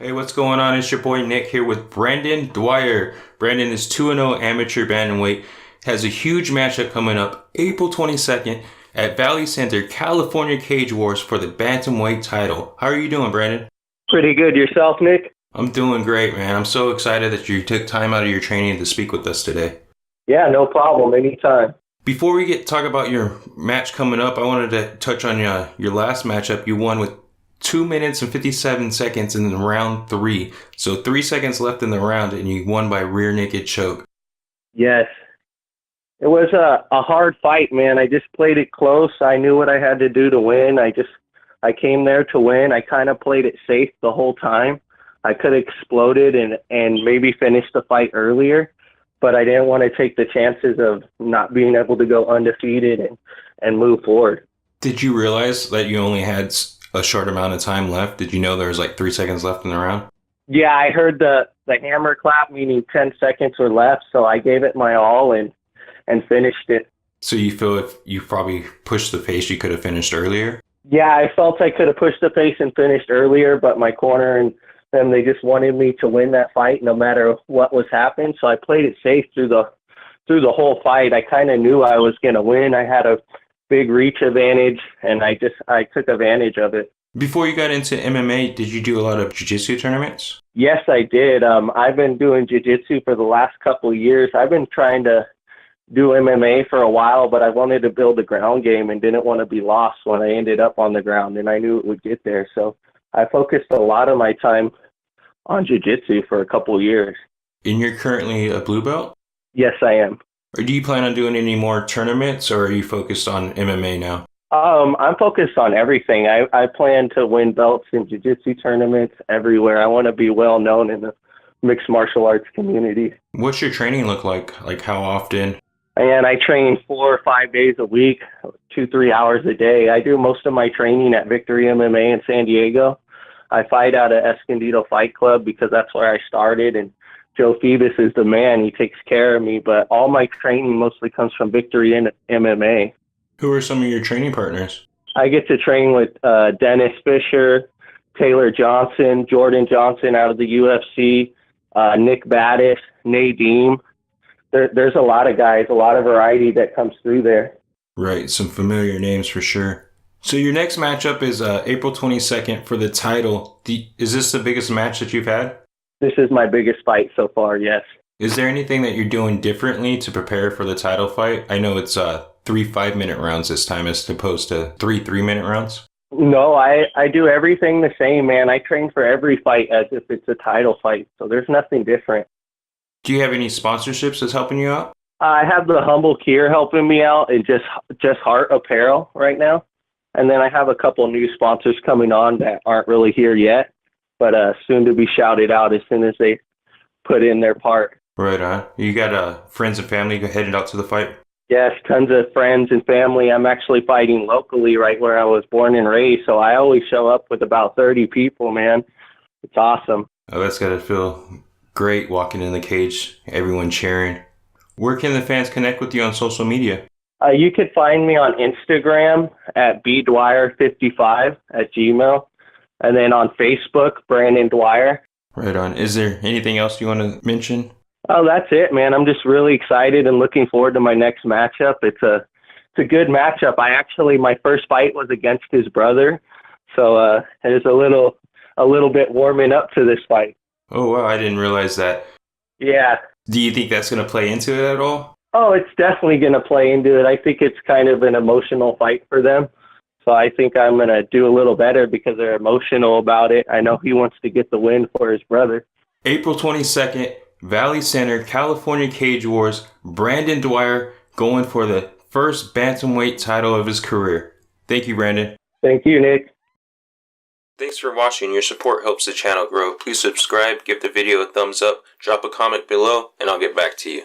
Hey, what's going on? It's your boy Nick here with Brandon Dwyer. Brandon is 2-0 amateur bantamweight, has a huge matchup coming up April 22nd at Valley Center, California Cage Wars for the Bantamweight title. How are you doing, Brandon? Pretty good. Yourself, Nick? I'm doing great, man. I'm so excited that you took time out of your training to speak with us today. Yeah, no problem. Anytime. Before we talk about your match coming up, I wanted to touch on your last matchup. You won with 2 minutes and 57 seconds in round 3. So 3 seconds left in the round, and you won by rear naked choke. Yes. It was a hard fight, man. I just played it close. I knew what I had to do to win. I came there to win. I kind of played it safe the whole time. I could have exploded and maybe finished the fight earlier, but I didn't want to take the chances of not being able to go undefeated and move forward. Did you realize that you only had a short amount of time left? Did you know there was like 3 seconds left in the round? Yeah, I heard the hammer clap, meaning 10 seconds were left, so I gave it my all and finished it. So you feel if you probably pushed the pace, you could have finished earlier? Yeah, I felt I could have pushed the pace and finished earlier, but my corner and them, they just wanted me to win that fight no matter what was happening. So I played it safe through the whole fight. I kind of knew I was going to win. I had a big reach advantage, and I took advantage of it. Before you got into MMA, did you do a lot of jiu-jitsu tournaments? Yes, I did. I've been doing jiu-jitsu for the last couple of years. I've been trying to do MMA for a while, but I wanted to build a ground game and didn't want to be lost when I ended up on the ground, and I knew it would get there. So I focused a lot of my time on jiu-jitsu for a couple of years. And you're currently a blue belt? Yes, I am. Or do you plan on doing any more tournaments, or are you focused on MMA now? I'm focused on everything. I plan to win belts in jiu-jitsu tournaments everywhere. I want to be well known in the mixed martial arts community. What's your training look like? Like how often? And I train 4 or 5 days a week, 2-3 hours a day. I do most of my training at Victory MMA in San Diego. I fight out at Escondido Fight Club because that's where I started, and Joe Phoebus is the man. He takes care of me, but all my training mostly comes from Victory in MMA. Who are some of your training partners? I get to train with Dennis Fisher, Taylor Johnson, Jordan Johnson out of the UFC, Nick Battis, Nadeem. There's a lot of guys, a lot of variety that comes through there. Right, some familiar names for sure. So your next matchup is April 22nd for the title. Is this the biggest match that you've had? This is my biggest fight so far, yes. Is there anything that you're doing differently to prepare for the title fight? I know it's 3 5-minute rounds this time as opposed to 3 3-minute rounds. No, I do everything the same, man. I train for every fight as if it's a title fight, so there's nothing different. Do you have any sponsorships that's helping you out? I have the Humble Kier helping me out and just Heart Apparel right now. And then I have a couple new sponsors coming on that aren't really here yet, but soon to be shouted out as soon as they put in their part. Right on. You got friends and family headed out to the fight? Yes, tons of friends and family. I'm actually fighting locally right where I was born and raised, so I always show up with about 30 people, man. It's awesome. Oh, that's got to feel great walking in the cage, everyone cheering. Where can the fans connect with you on social media? You could find me on Instagram at bdwyer55 at Gmail, and then on Facebook, Brandon Dwyer. Right on. Is there anything else you want to mention? Oh, that's it, man. I'm just really excited and looking forward to my next matchup. It's a good matchup. My first fight was against his brother, so it was a little bit warming up to this fight. Oh, wow. I didn't realize that. Yeah. Do you think that's going to play into it at all? Oh, it's definitely going to play into it. I think it's kind of an emotional fight for them. So I think I'm going to do a little better because they're emotional about it. I know he wants to get the win for his brother. April 22nd, Valley Center, California Cage Wars. Brandon Dwyer going for the first bantamweight title of his career. Thank you, Brandon. Thank you, Nick. Thanks for watching. Your support helps the channel grow. Please subscribe, give the video a thumbs up, drop a comment below, and I'll get back to you.